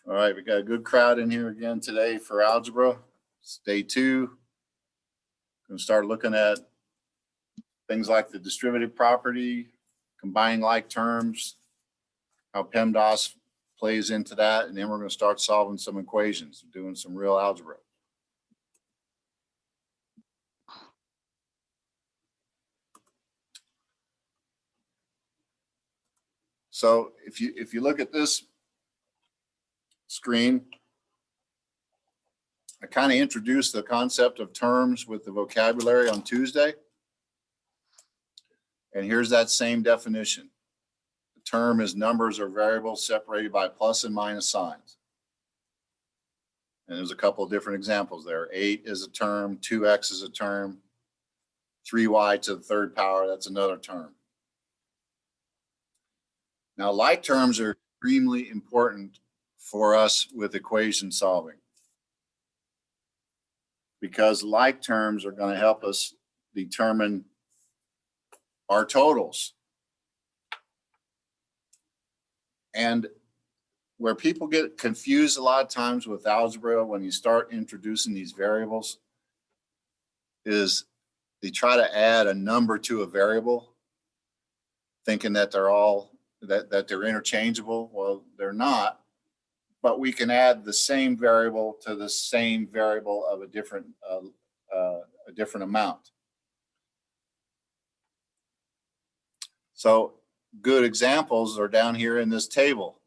All right, we got a good crowd in here again today for algebra. It's day 2. Going to start looking at things like the distributive property, combining like terms, how PEMDAS plays into that, and then we're going to start solving some equations, doing some real algebra. So if you look at this screen, I kind of introduced the concept of terms with the vocabulary on Tuesday. And here's that same definition. The term is numbers or variables separated by plus and minus signs. And there's a couple of different examples there. 8 is a term, 2x is a term, 3y to the third power, that's another term. Now, like terms are extremely important for us with equation solving, because like terms are going to help us determine our totals. And where people get confused a lot of times with algebra when you start introducing these variables is they try to add a number to a variable, thinking that they're all that they're interchangeable. Well, they're not, but we can add the same variable to the same variable of a different amount. So good examples are down here in this table.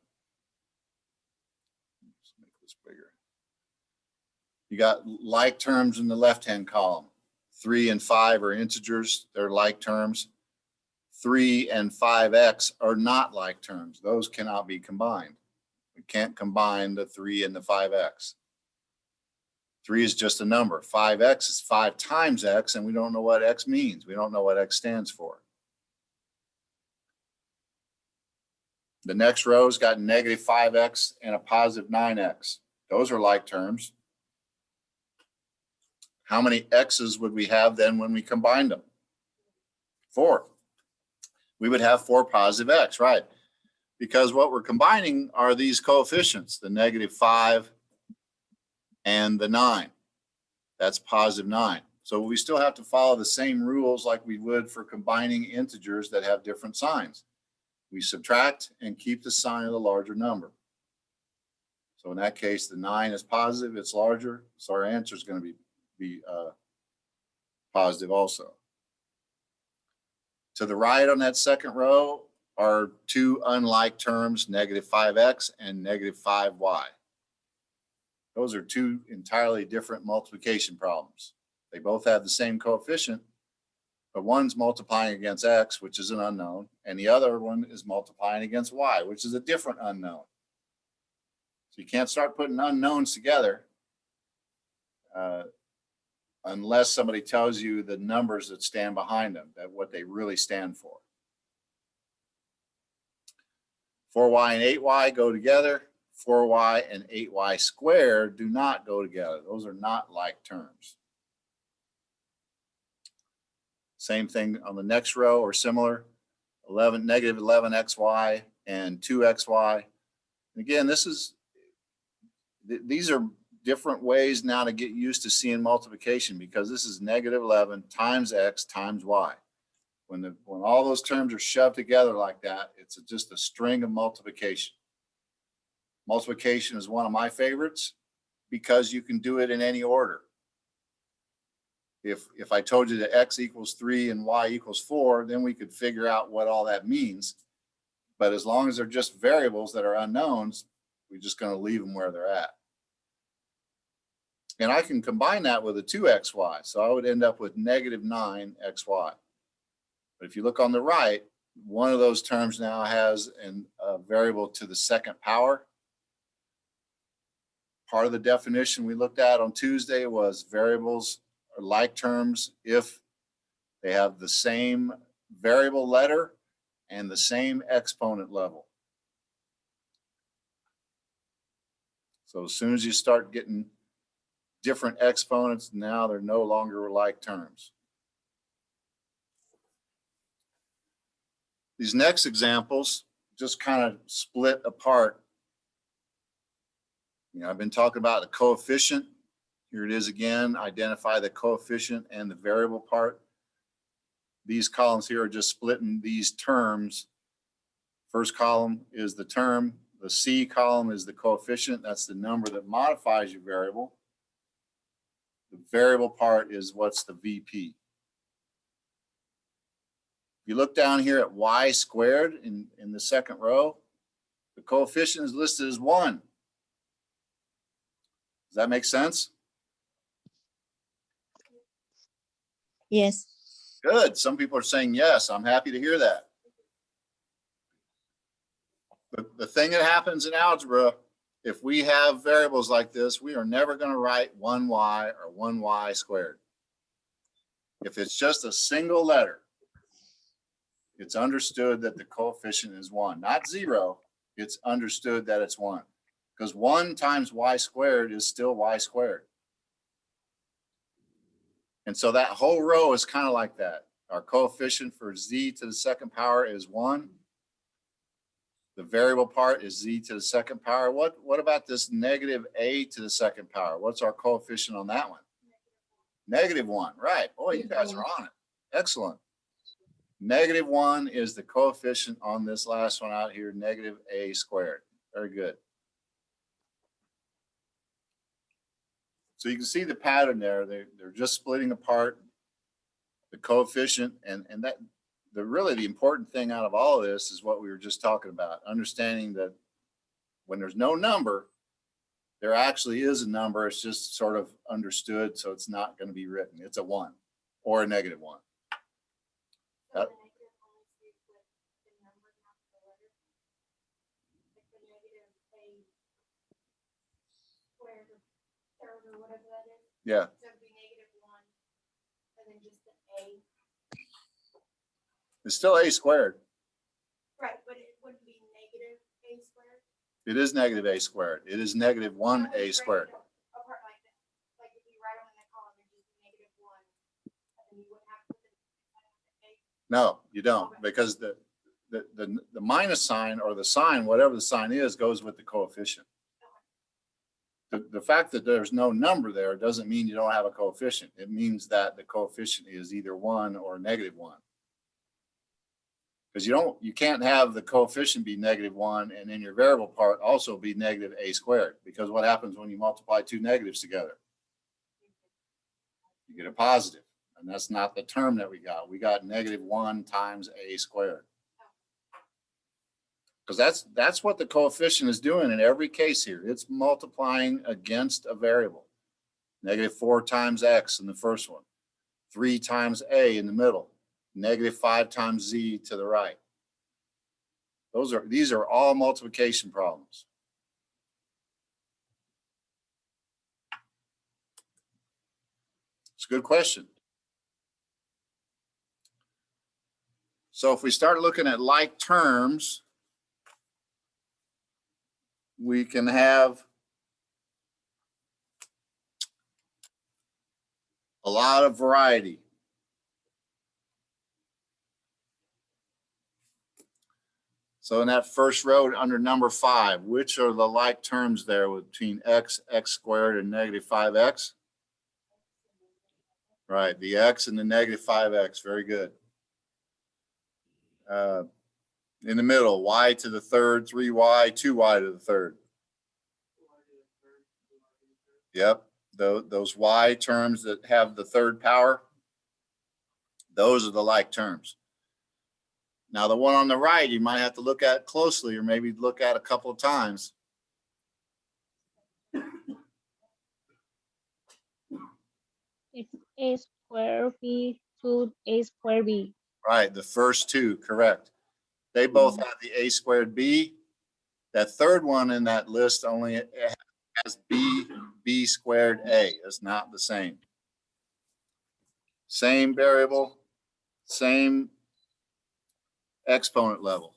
Let's make this bigger. You got like terms in the left-hand column. 3 and 5 are integers, they're like terms. 3 and 5x are not like terms. Those cannot be combined. We can't combine the 3 and the 5x. 3 is just a number. 5x is 5 times x, and we don't know what x means. We don't know what x stands for. The next row's got negative 5x and a positive 9x. Those are like terms. How many x's would we have then when we combined them? 4. We would have 4 positive x, right? Because what we're combining are these coefficients, the negative 5 and the 9. That's positive 9. So we still have to follow the same rules like we would for combining integers that have different signs. We subtract and keep the sign of the larger number. So in that case, the 9 is positive, it's larger, so our answer is going to be positive also. To the right on that second row are 2 unlike terms, negative 5x and negative 5y. Those are 2 entirely different multiplication problems. They both have the same coefficient, but one's multiplying against x, which is an unknown, and the other one is multiplying against y, which is a different unknown. So you can't start putting unknowns together unless somebody tells you the numbers that stand behind them, that what they really stand for. 4y and 8y go together. 4y and 8y squared do not go together. Those are not like terms. Same thing on the next row or similar. Negative 11xy and 2xy. Again, these are different ways now to get used to seeing multiplication, because this is negative 11 times x times y. When all those terms are shoved together like that, it's just a string of multiplication. Multiplication is one of my favorites because you can do it in any order. If I told you that x equals 3 and y equals 4, then we could figure out what all that means. But as long as they're just variables that are unknowns, we're just going to leave them where they're at. And I can combine that with a 2xy. So I would end up with negative 9xy. But if you look on the right, one of those terms now has a variable to the second power. Part of the definition we looked at on Tuesday was variables are like terms if they have the same variable letter and the same exponent level. So as soon as you start getting different exponents, now they're no longer like terms. These next examples just kind of split apart You know, I've been talking about the coefficient. Here it is again, identify the coefficient and the variable part. These columns here are just splitting these terms. First column is the term. The C column is the coefficient. That's the number that modifies your variable. The variable part is what's the VP. If you look down here at y squared in the second row, the coefficient is listed as 1. Does that make sense? Yes. Good. Some people are saying yes. I'm happy to hear that. But the thing that happens in algebra, if we have variables like this, we are never going to write 1y or 1y squared. If it's just a single letter, it's understood that the coefficient is 1, not 0. It's understood that it's 1, because 1 times y squared is still y squared. And so that whole row is kind of like that. Our coefficient for z to the second power is 1. The variable part is z to the second power. What about this negative a to the second power? What's our coefficient on that one? -1, right. Boy, you guys are on it. Excellent. -1 is the coefficient on this last one out here, negative a squared. Very good. So you can see the pattern there. They're just splitting apart the coefficient, and that really the important thing out of all of this is what we were just talking about, understanding that when there's no number, there actually is a number. It's just sort of understood, so it's not going to be written. It's a 1 or a -1. That, yeah. So it'd be -1 and then just an a. It's still a squared. Right, but it wouldn't be negative a squared. It is negative a squared. It is -1a squared. Apart like that, like if you write them in the column, it'd just be -1, and then you wouldn't have to put the a. No, you don't, because the minus sign or the sign, whatever the sign is, goes with the coefficient. The fact that there's no number there doesn't mean you don't have a coefficient. It means that the coefficient is either 1 or -1. Because you can't have the coefficient be -1 and then your variable part also be negative a squared. Because what happens when you multiply two negatives together? You get a positive, and that's not the term that we got. We got -1 times a squared. Because that's what the coefficient is doing in every case here. It's multiplying against a variable. -4 times x in the first one, 3 times a in the middle, -5 times z to the right. These are all multiplication problems. It's a good question. So if we start looking at like terms, we can have a lot of variety. So in that first row under number 5, which are the like terms there between x squared, and -5x? Right, the x and the -5x, very good. In the middle, y to the third, 3y, 2y to the third. Yep, those y terms that have the third power, those are the like terms. Now the one on the right, you might have to look at closely, or maybe look at a couple of times. It's a square b to a square b. Right, the first two, correct. They both have the a squared b. That third one in that list only has b squared a. It's not the same. Same variable, same exponent level.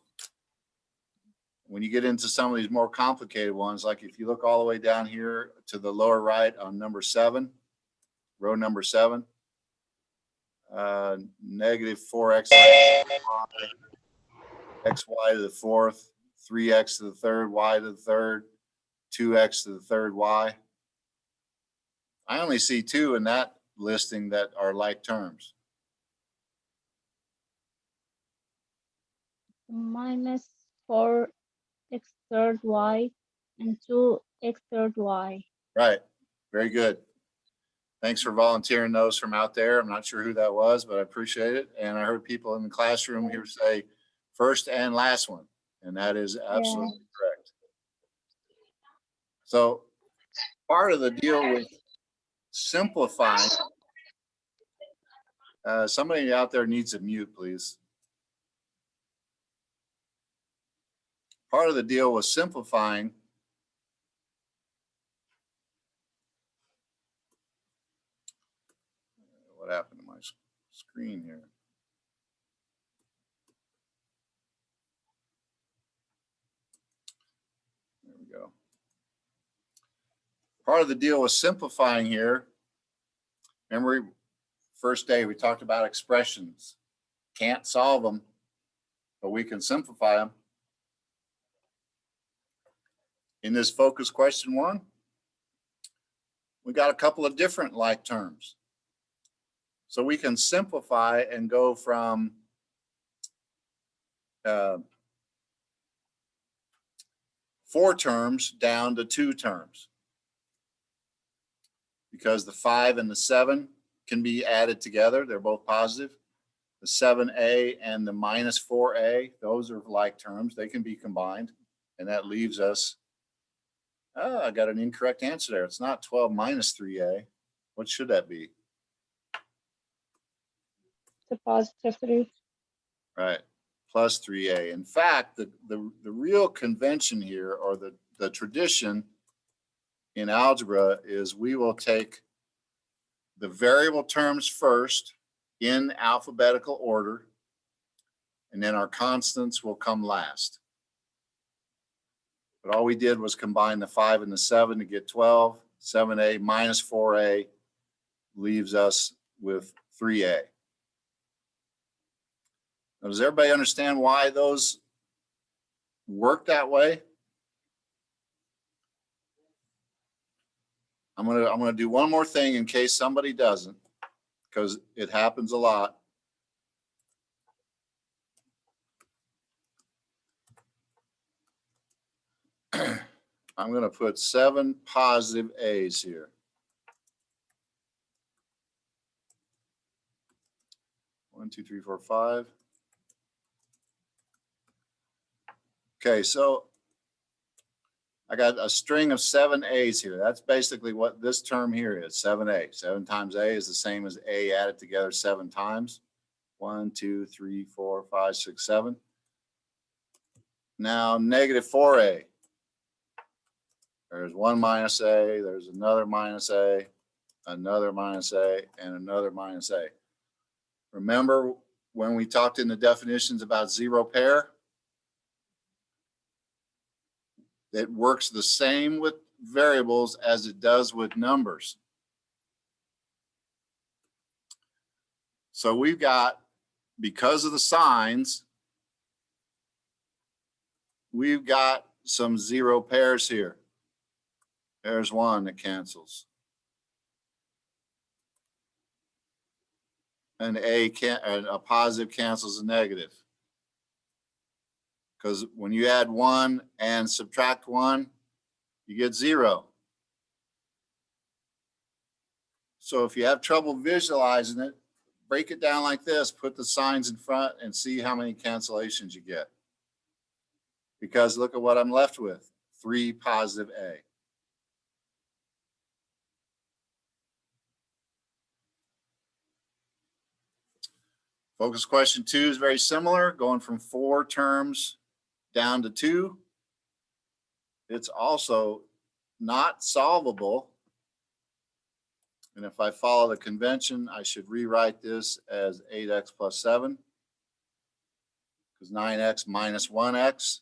When you get into some of these more complicated ones, like if you look all the way down here to the lower right on number 7, row number 7, -4x, xy to the fourth, 3x to the third, y to the third. 2x to the third y. I only see 2 in that listing that are like terms. Minus 4x third y and 2x third y. Right. Very good. Thanks for volunteering those from out there. I'm not sure who that was, but I appreciate it. And I heard people in the classroom here say first and last one, and that is absolutely correct. So part of the deal with simplifying, somebody out there needs a mute, please. Part of the deal with simplifying what happened to my screen here? There we go. Part of the deal with simplifying here, remember first day we talked about expressions. Can't solve them, but we can simplify them. In this focus question 1, we got a couple of different like terms. So we can simplify and go from 4 terms down to 2 terms. Because the 5 and the 7 can be added together. They're both positive. The 7a and the minus 4a, those are like terms. They can be combined. And that leaves us, I got an incorrect answer there. It's not 12 minus 3a. What should that be? The positive 3. Right, plus 3a. In fact, the real convention here, or the tradition in algebra, is we will take the variable terms first in alphabetical order, and then our constants will come last. But all we did was combine the 5 and the 7 to get 12. 7a minus 4a leaves us with 3a. Now, does everybody understand why those work that way? I'm gonna do one more thing in case somebody doesn't, because it happens a lot. I'm going to put 7 positive a's here. 1, 2, 3, 4, 5. Okay, so I got a string of 7 a's here. That's basically what this term here is, 7a. 7 times a is the same as a added together 7 times. 1, 2, 3, 4, 5, 6, 7. Now negative 4a. There's 1 minus a, there's another minus a, another minus a, and another minus a. Remember when we talked in the definitions about zero pair? It works the same with variables as it does with numbers. So we've got, because of the signs, we've got some 0 pairs here. There's 1 that cancels. And a positive cancels a negative. Because when you add 1 and subtract 1, you get 0. So if you have trouble visualizing it, break it down like this, put the signs in front and see how many cancellations you get. Because look at what I'm left with, 3 positive a. Focus question 2 is very similar, going from 4 terms down to 2. It's also not solvable. And if I follow the convention, I should rewrite this as 8x plus 7, because 9x minus 1x.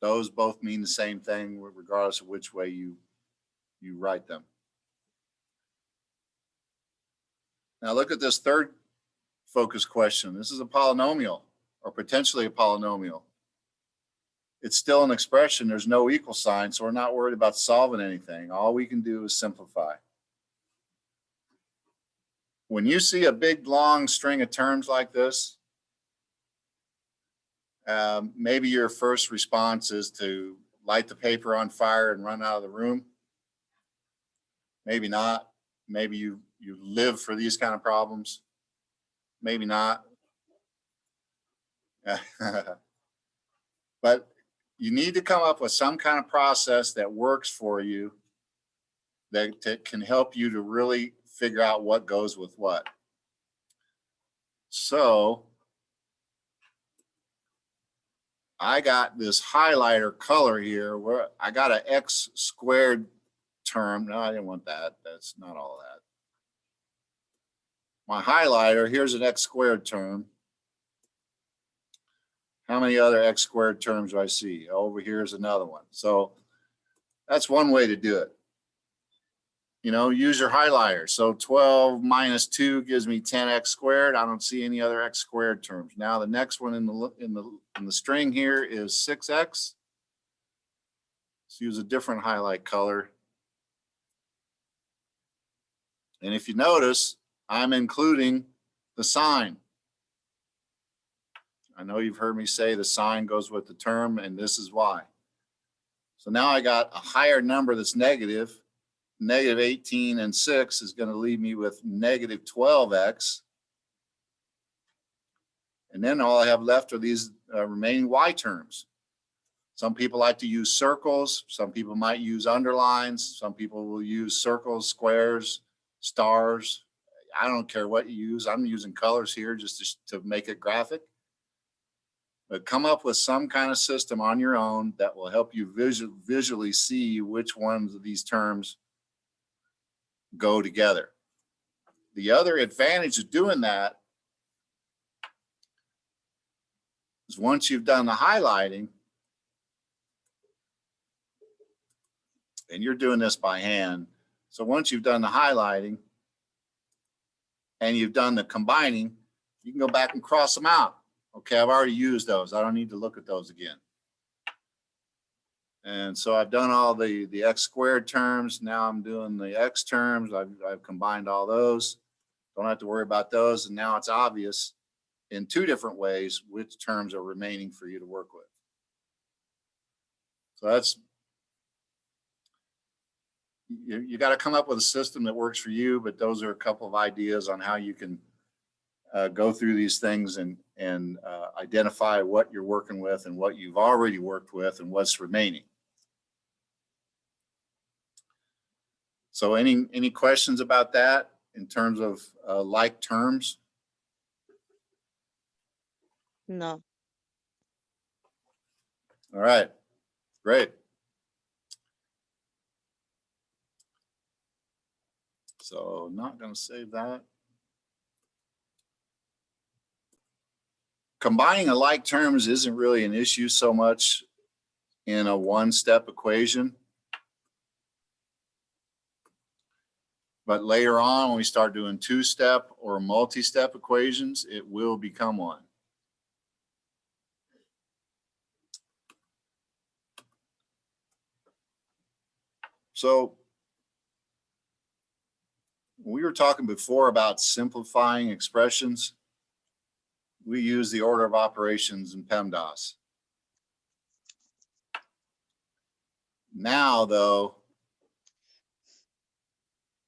Those both mean the same thing regardless of which way you write them. Now look at this third focus question. This is a polynomial, or potentially a polynomial. it's still an expression. There's no equal sign, so we're not worried about solving anything. All we can do is simplify. When you see a big, long string of terms like this, maybe your first response is to light the paper on fire and run out of the room. Maybe not. Maybe you live for these kind of problems. Maybe not. But you need to come up with some kind of process that works for you, that can help you to really figure out what goes with what. So I got this highlighter color here where I got an x squared term. No, I didn't want that. That's not all that. My highlighter, here's an x squared term. How many other x squared terms do I see? Over here is another one. So that's one way to do it. You know, use your highlighter. So 12 minus 2 gives me 10x squared. I don't see any other x squared terms. Now the next one in the string here is 6x. Let's use a different highlight color. And if you notice, I'm including the sign. I know you've heard me say the sign goes with the term, and this is why. So now I got a higher number that's negative. Negative 18 and 6 is going to leave me with negative 12x. And then all I have left are these remaining y terms. Some people like to use circles. Some people might use underlines. Some people will use circles, squares, stars. I don't care what you use. I'm using colors here just to make it graphic. But come up with some kind of system on your own that will help you visually see which ones of these terms go together. The other advantage of doing that is once you've done the highlighting, and you're doing this by hand, so once you've done the highlighting and you've done the combining, you can go back and cross them out. Okay, I've already used those. I don't need to look at those again. And so I've done all the x squared terms. Now I'm doing the x terms. I've combined all those. Don't have to worry about those. And now it's obvious in two different ways which terms are remaining for you to work with. So that's, you got to come up with a system that works for you, but those are a couple of ideas on how you can go through these things and identify what you're working with and what you've already worked with and what's remaining. So any questions about that in terms of like terms? No. All right, great. So not going to save that. Combining alike terms isn't really an issue so much in a one-step equation. But later on, when we start doing two-step or multi-step equations, it will become one. So we were talking before about simplifying expressions. We use the order of operations in PEMDAS. Now, though,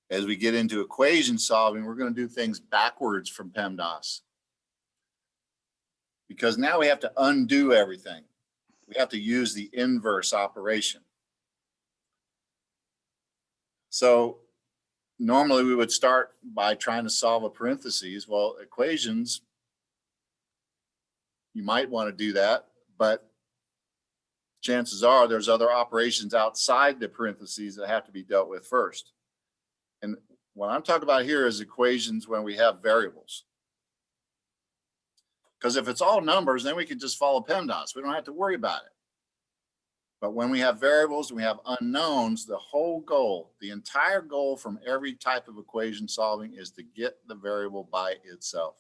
as we get into equation solving, we're going to do things backwards from PEMDAS. Because now we have to undo everything. We have to use the inverse operation. So normally we would start by trying to solve a parentheses. Well, equations, you might want to do that, but chances are there's other operations outside the parentheses that have to be dealt with first. And what I'm talking about here is equations when we have variables. Because if it's all numbers, then we can just follow PEMDAS. We don't have to worry about it. But when we have variables and we have unknowns, the whole goal, the entire goal from every type of equation solving is to get the variable by itself.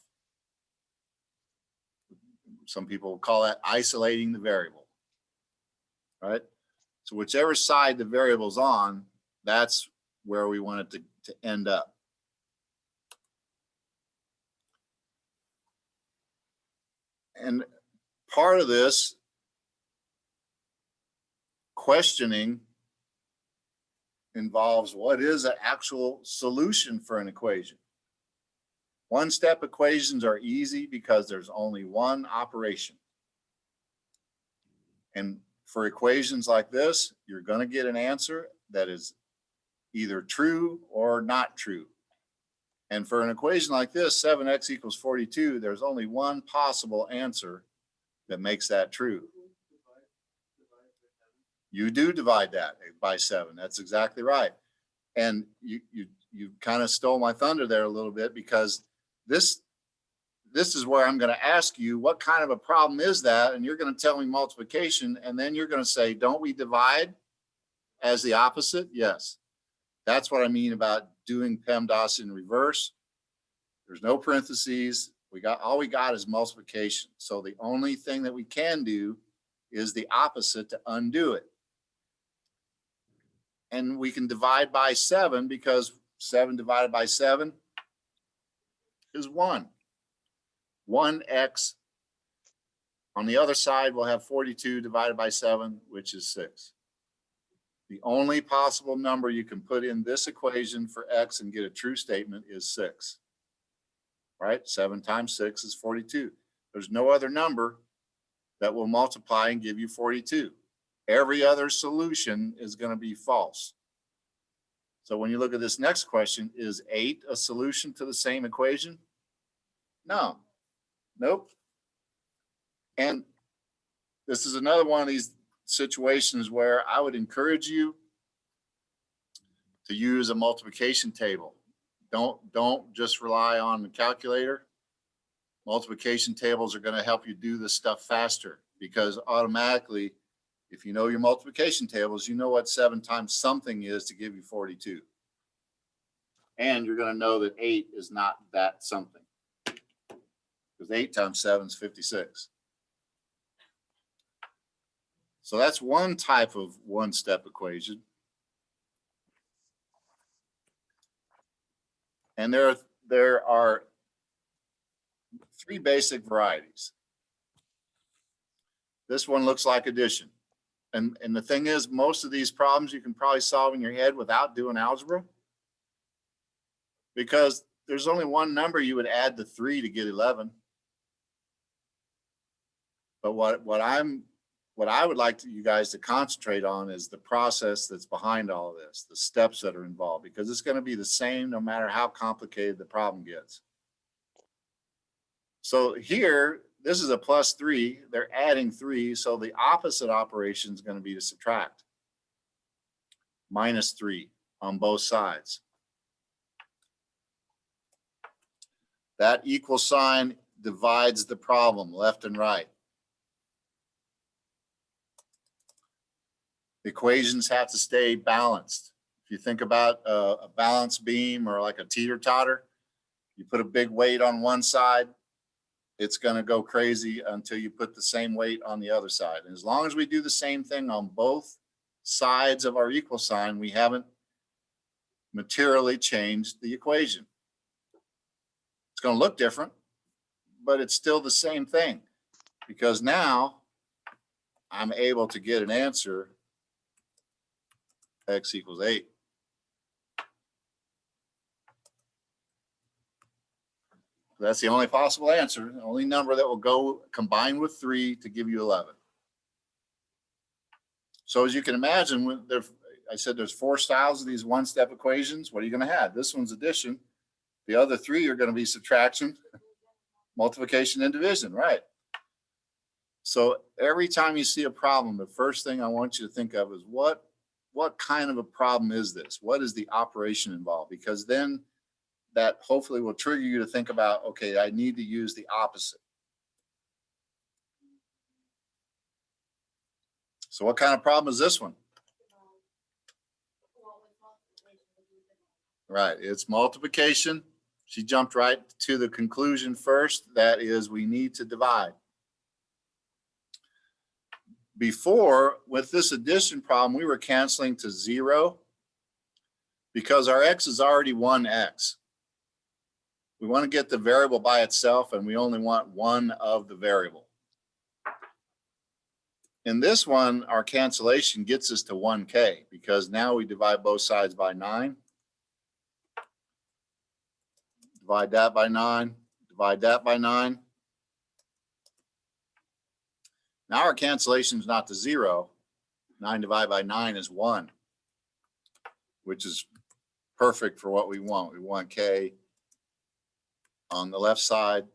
Some people call that isolating the variable. right? So whichever side the variable's on, that's where we want it to end up. And part of this questioning involves what is an actual solution for an equation. One-step equations are easy because there's only one operation. And for equations like this, you're going to get an answer that is either true or not true. And for an equation like this, 7x equals 42, there's only one possible answer that makes that true. You do divide that by 7. That's exactly right. And you kind of stole my thunder there a little bit, because this is where I'm going to ask you, what kind of a problem is that? And you're going to tell me multiplication, and then you're going to say, don't we divide as the opposite? Yes. That's what I mean about doing PEMDAS in reverse. There's no parentheses. All we got is multiplication. So the only thing that we can do is the opposite to undo it. And we can divide by 7, because 7 divided by 7 is 1. 1x. On the other side, we'll have 42 divided by 7, which is 6. The only possible number you can put in this equation for x and get a true statement is 6. Right? 7 times 6 is 42. There's no other number that will multiply and give you 42. Every other solution is going to be false. So when you look at this next question, is 8 a solution to the same equation? No. Nope. And this is another one of these situations where I would encourage you to use a multiplication table. Don't just rely on the calculator. Multiplication tables are going to help you do this stuff faster, because automatically, if you know your multiplication tables, you know what 7 times something is to give you 42. And you're going to know that 8 is not that something, because 8 times 7 is 56. So that's one type of one-step equation. And there are 3 basic varieties. This one looks like addition. And the thing is, most of these problems you can probably solve in your head without doing algebra, because there's only one number you would add to 3 to get 11. But what I would like you guys to concentrate on is the process that's behind all of this, the steps that are involved, because it's going to be the same no matter how complicated the problem gets. So here, this is a +3. They're adding 3. So the opposite operation is going to be to subtract. -3 on both sides. That equal sign divides the problem left and right. Equations have to stay balanced. If you think about a balance beam or like a teeter-totter, you put a big weight on one side, it's going to go crazy until you put the same weight on the other side. And as long as we do the same thing on both sides of our equal sign, we haven't materially changed the equation. It's going to look different, but it's still the same thing, because now I'm able to get an answer, x equals 8. That's the only possible answer, the only number that will go combine with 3 to give you 11. So as you can imagine, I said there's 4 styles of these one-step equations. What are you going to have? This one's addition. The other 3 are going to be subtraction, multiplication, and division, right? So every time you see a problem, the first thing I want you to think of is what kind of a problem is this? What is the operation involved? Because then that hopefully will trigger you to think about, okay, I need to use the opposite. So what kind of problem is this one? Right, it's multiplication. She jumped right to the conclusion first. That is, we need to divide. Before, with this addition problem, we were canceling to 0 because our x is already 1x. We want to get the variable by itself, and we only want one of the variable. In this one, our cancellation gets us to 1k because now we divide both sides by 9. Divide that by 9. Divide that by 9. Now our cancellation is not to 0. 9 divided by 9 is 1, which is perfect for what we want. We want k on the left side,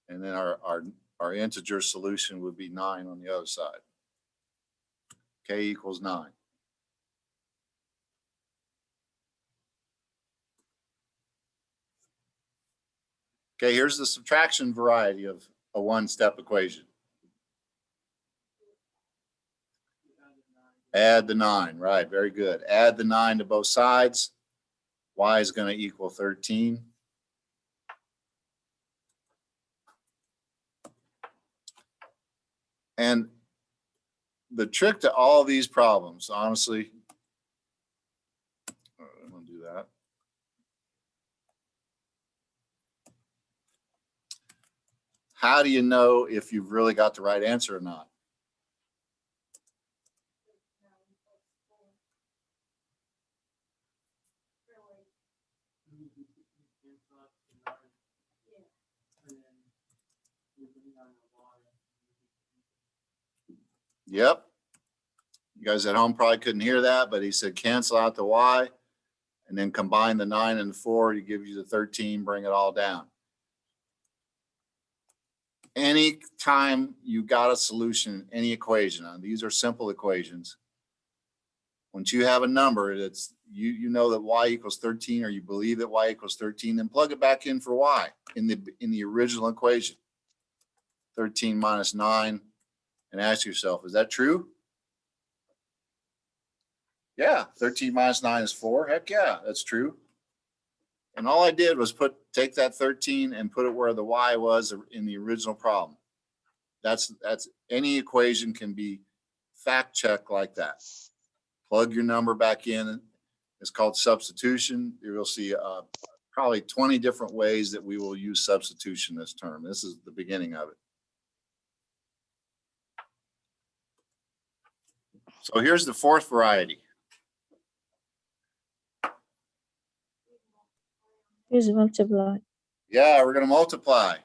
and then our integer solution would be 9 on the other side. K equals 9. Okay, here's the subtraction variety of a one-step equation. Add the 9, right, very good. Add the 9 to both sides. Y is going to equal 13. And the trick to all these problems, honestly, I'm going to do that. How do you know if you've really got the right answer or not? Yep. You guys at home probably couldn't hear that, but he said cancel out the y and then combine the 9 and the 4 to give you the 13, bring it all down. Anytime you got a solution, any equation, these are simple equations. Once you have a number that's, you know that y equals 13, or you believe that y equals 13, then plug it back in for y in the original equation. 13 minus 9, and ask yourself, is that true? Yeah, 13 minus 9 is 4. Heck yeah, that's true. And all I did was take that 13 and put it where the y was in the original problem. That's any equation can be fact checked like that. Plug your number back in. It's called substitution. You'll see probably 20 different ways that we will use substitution this term. This is the beginning of it. So here's the fourth variety. Use multiply. Yeah, we're going to multiply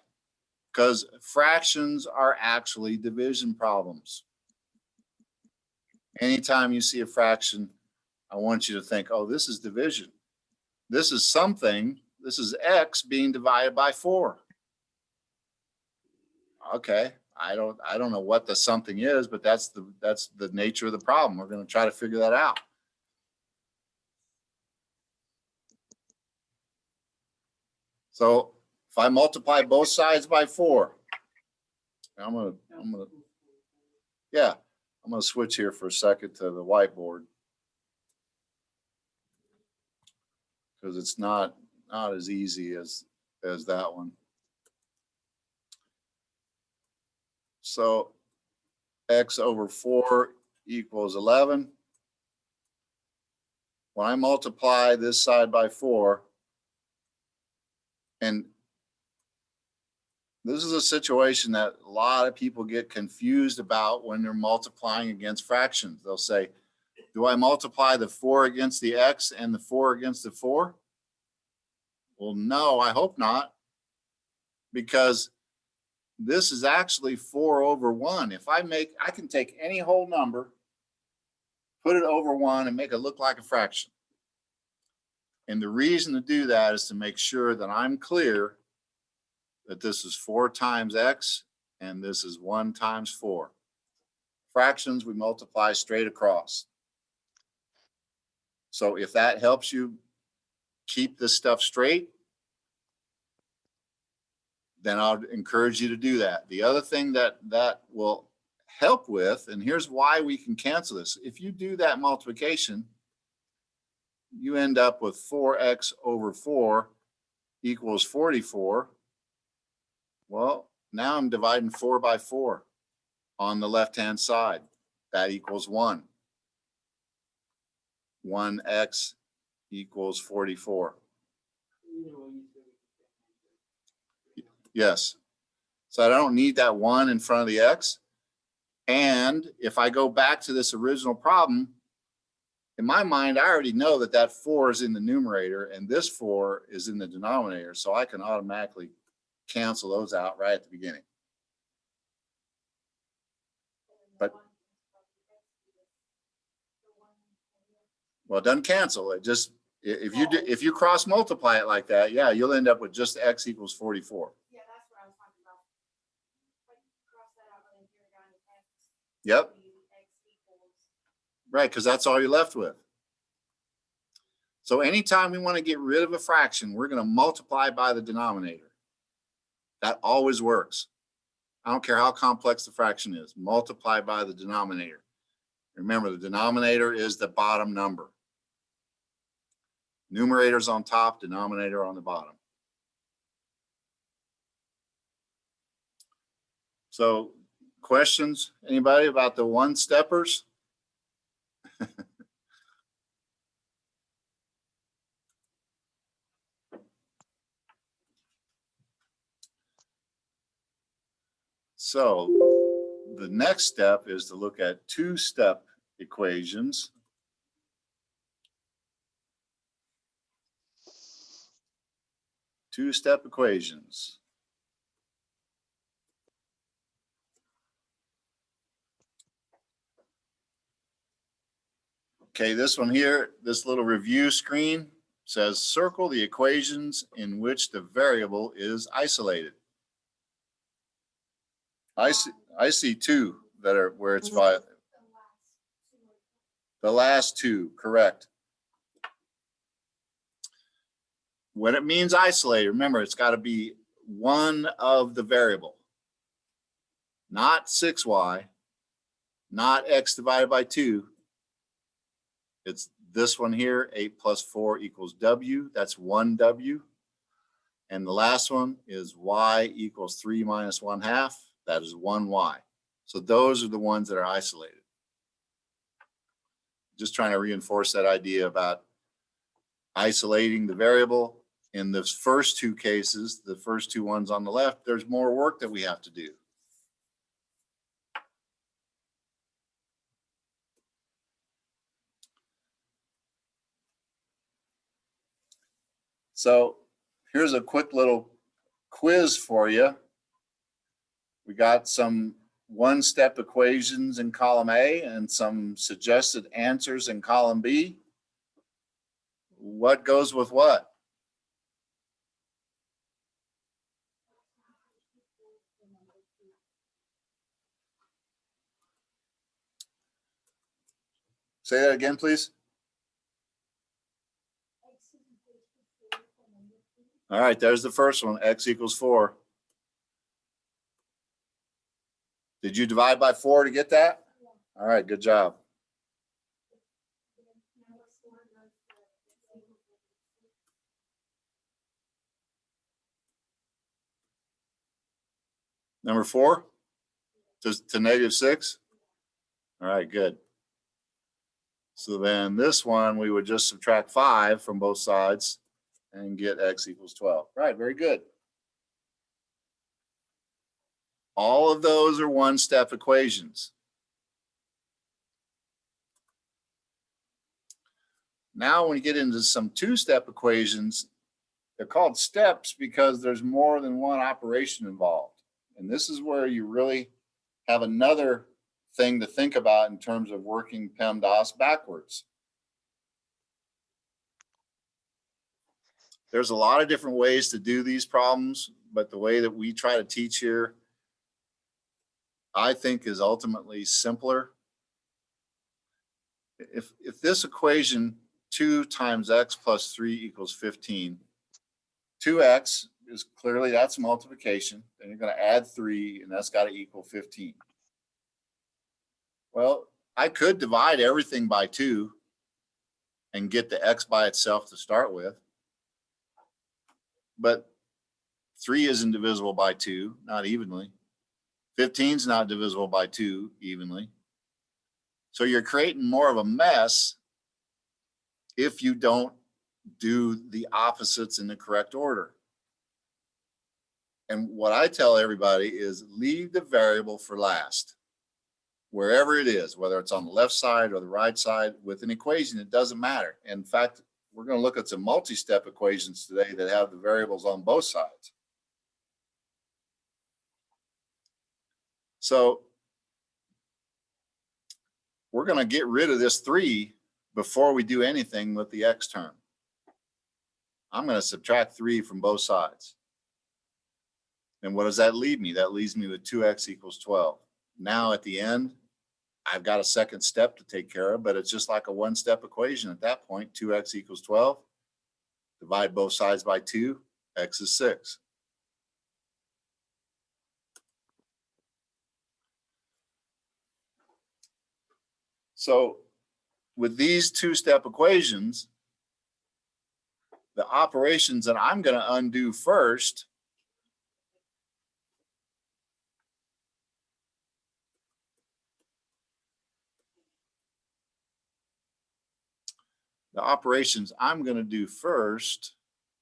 because fractions are actually division problems. Anytime you see a fraction, I want you to think, oh, this is division. This is something, this is x being divided by 4. Okay, I don't know what the something is, but that's the nature of the problem. We're going to try to figure that out. So if I multiply both sides by 4, I'm gonna switch here for a second to the whiteboard because it's not as easy as that one. So x over 4 equals 11. When I multiply this side by 4, and this is a situation that a lot of people get confused about when they're multiplying against fractions. They'll say, do I multiply the 4 against the x and the 4 against the 4? Well, no, I hope not, because this is actually 4 over 1. I can take any whole number, put it over 1, and make it look like a fraction. And the reason to do that is to make sure that I'm clear that this is 4 times x and this is 1 times 4. Fractions, we multiply straight across. So if that helps you keep this stuff straight, then I'll encourage you to do that. The other thing that will help with, and here's why we can cancel this. If you do that multiplication, you end up with 4x over 4 equals 44. Well, now I'm dividing 4 by 4 on the left-hand side. That equals 1. 1x equals 44. Yes. So I don't need that 1 in front of the x. And if I go back to this original problem, in my mind, I already know that that 4 is in the numerator and this 4 is in the denominator. So I can automatically cancel those out right at the beginning. But well, it doesn't cancel. It just, if you cross multiply it like that, yeah, you'll end up with just x equals 44. Yeah, that's what I was talking about. Like, cross that out and here down to x. Yep. X equals. Right, because that's all you're left with. So anytime we want to get rid of a fraction, we're going to multiply by the denominator. That always works. I don't care how complex the fraction is. Multiply by the denominator. Remember, the denominator is the bottom number. Numerator's on top, denominator on the bottom. So questions, anybody about the one-steppers? So the next step is to look at two-step equations. Two-step equations. Okay, this one here, this little review screen says circle the equations in which the variable is isolated. I see two that are where it's by the last two, correct. When it means isolated, remember it's got to be one of the variable, not 6y, not x divided by 2. It's this one here, 8 plus 4 equals w. That's 1w. And the last one is y equals 3 minus 1/2. That is 1y. So those are the ones that are isolated. Just trying to reinforce that idea about isolating the variable. In the first two cases, the first two ones on the left, there's more work that we have to do. So here's a quick little quiz for you. We got some one-step equations in column A and some suggested answers in column B. What goes with what? Say that again, please. All right, there's the first one, x equals 4. Did you divide by 4 to get that? All right, good job. Number 4 to -6. All right, good. So then this one, we would just subtract 5 from both sides and get x equals 12. Right, very good. All of those are one-step equations. Now when you get into some two-step equations, they're called steps because there's more than one operation involved. And this is where you really have another thing to think about in terms of working PEMDAS backwards. There's a lot of different ways to do these problems, but the way that we try to teach here, I think, is ultimately simpler. If this equation 2 times x plus 3 equals 15, 2x is clearly, that's multiplication. Then you're going to add 3, and that's got to equal 15. Well, I could divide everything by 2 and get the x by itself to start with. But 3 isn't divisible by 2, not evenly. 15 is not divisible by 2 evenly. So you're creating more of a mess if you don't do the opposites in the correct order. And what I tell everybody is leave the variable for last. Wherever it is, whether it's on the left side or the right side, with an equation, it doesn't matter. In fact, we're going to look at some multi-step equations today that have the variables on both sides. So we're going to get rid of this 3 before we do anything with the x term. I'm going to subtract 3 from both sides. And what does that leave me? That leaves me with 2x equals 12. Now at the end, I've got a second step to take care of, but it's just like a one-step equation at that point. 2x equals 12. Divide both sides by 2. X is 6. So with these two-step equations, the operations that I'm going to undo first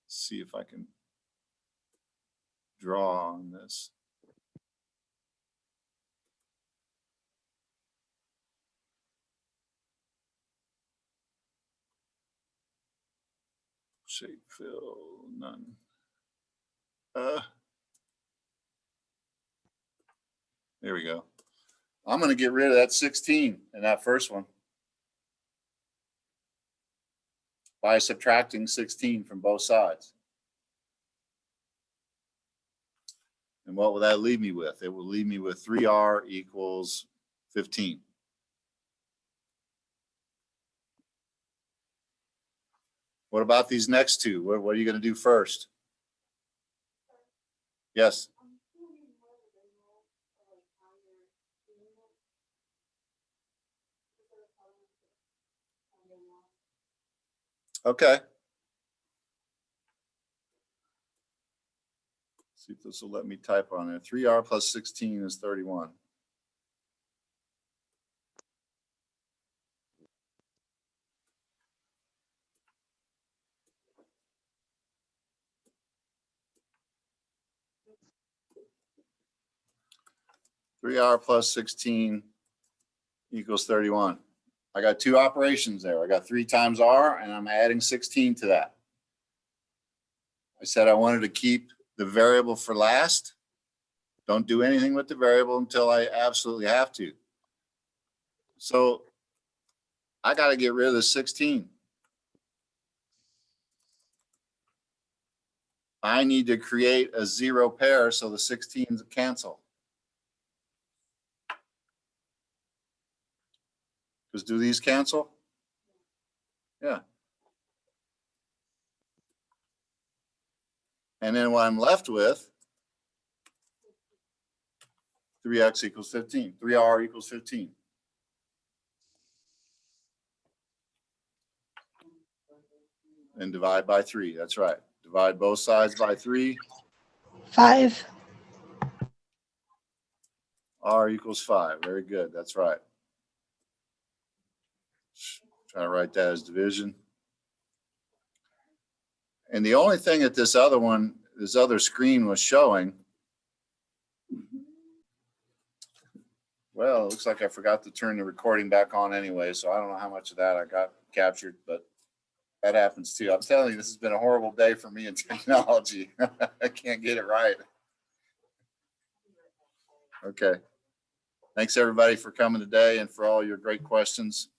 let's see if I can draw on this. Shape fill, none. There we go. I'm going to get rid of that 16 in that first one by subtracting 16 from both sides. And what will that leave me with? It will leave me with 3r equals 15. What about these next two? What are you going to do first? Yes. Okay. See if this will let me type on there. 3r plus 16 is 31. Three r plus 16 equals 31. I got two operations there. I got 3 times r, and I'm adding 16 to that. I said I wanted to keep the variable for last. Don't do anything with the variable until I absolutely have to. So I got to get rid of the 16. I need to create a 0 pair so the 16s cancel. Because do these cancel? Yeah. And then what I'm left with, 3x equals 15, 3r equals 15. And divide by 3, that's right. Divide both sides by 3. 5. R equals 5, very good, that's right. Try to write that as division. And the only thing that this other screen was showing, well, it looks like I forgot to turn the recording back on anyway, so I don't know how much of that I got captured, but that happens too. I'm telling you, this has been a horrible day for me in technology. I can't get it right. Okay. Thanks everybody for coming today and for all your great questions.